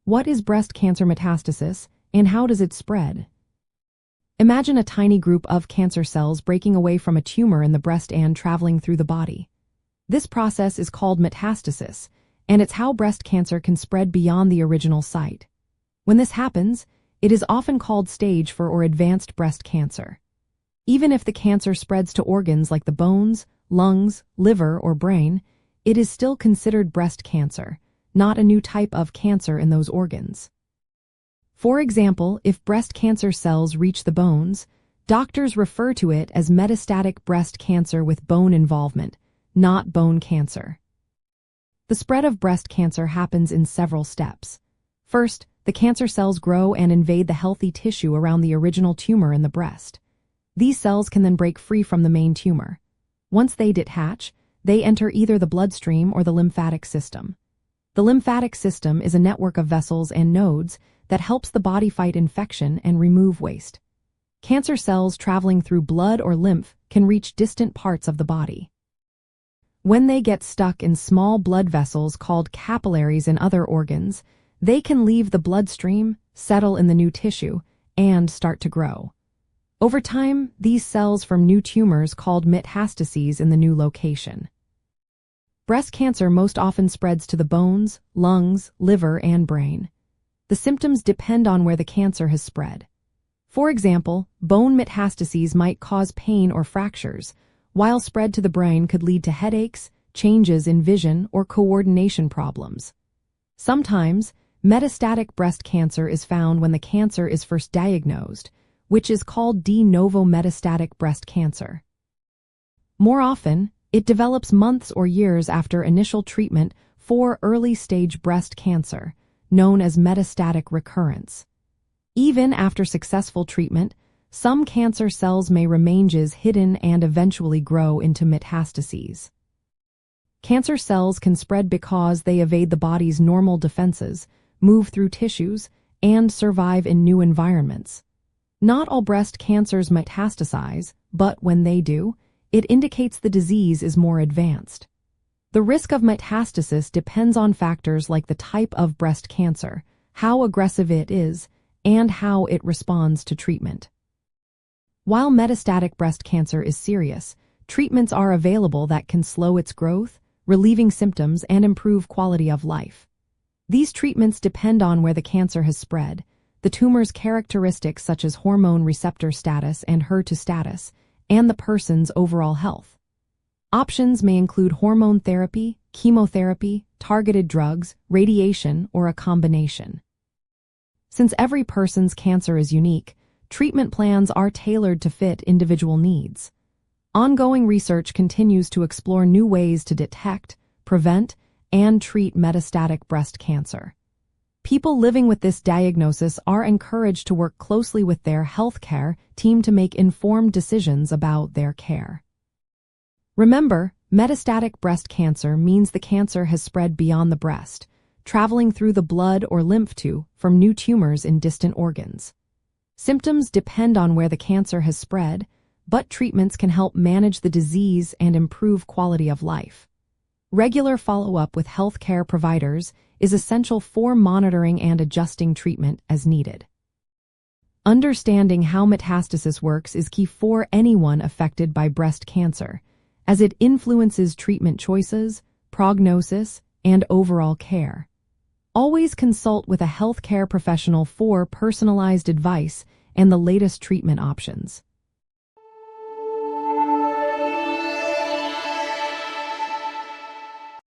What is breast cancer metastasis, and how does it spread? Imagine a tiny group of cancer cells breaking away from a tumor in the breast and traveling through the body. This process is called metastasis, and it's how breast cancer can spread beyond the original site. When this happens, it is often called stage 4 or advanced breast cancer. Even if the cancer spreads to organs like the bones, lungs, liver, or brain, it is still considered breast cancer, not a new type of cancer in those organs. For example, if breast cancer cells reach the bones, doctors refer to it as metastatic breast cancer with bone involvement, not bone cancer. The spread of breast cancer happens in several steps. First, the cancer cells grow and invade the healthy tissue around the original tumor in the breast. These cells can then break free from the main tumor. Once they detach, they enter either the bloodstream or the lymphatic system. The lymphatic system is a network of vessels and nodes that helps the body fight infection and remove waste. Cancer cells traveling through blood or lymph can reach distant parts of the body. When they get stuck in small blood vessels called capillaries in other organs, they can leave the bloodstream, settle in the new tissue, and start to grow. Over time, these cells form new tumors called metastases in the new location. Breast cancer most often spreads to the bones, lungs, liver, and brain. The symptoms depend on where the cancer has spread. For example, bone metastases might cause pain or fractures, while spread to the brain could lead to headaches, changes in vision, or coordination problems. Sometimes, metastatic breast cancer is found when the cancer is first diagnosed, which is called de novo metastatic breast cancer. More often, it develops months or years after initial treatment for early-stage breast cancer, known as metastatic recurrence. Even after successful treatment, some cancer cells may remain hidden and eventually grow into metastases. Cancer cells can spread because they evade the body's normal defenses, move through tissues, and survive in new environments. Not all breast cancers metastasize, but when they do, it indicates the disease is more advanced. The risk of metastasis depends on factors like the type of breast cancer, how aggressive it is, and how it responds to treatment. While metastatic breast cancer is serious, treatments are available that can slow its growth, relieving symptoms, and improve quality of life. These treatments depend on where the cancer has spread, the tumor's characteristics such as hormone receptor status and HER2 status, and the person's overall health. Options may include hormone therapy, chemotherapy, targeted drugs, radiation, or a combination. Since every person's cancer is unique, treatment plans are tailored to fit individual needs. Ongoing research continues to explore new ways to detect, prevent, and treat metastatic breast cancer. People living with this diagnosis are encouraged to work closely with their healthcare team to make informed decisions about their care. Remember, metastatic breast cancer means the cancer has spread beyond the breast, traveling through the blood or lymph tube from new tumors in distant organs. Symptoms depend on where the cancer has spread, but treatments can help manage the disease and improve quality of life. Regular follow-up with healthcare providers is essential for monitoring and adjusting treatment as needed. Understanding how metastasis works is key for anyone affected by breast cancer, as it influences treatment choices, prognosis, and overall care. Always consult with a healthcare professional for personalized advice and the latest treatment options.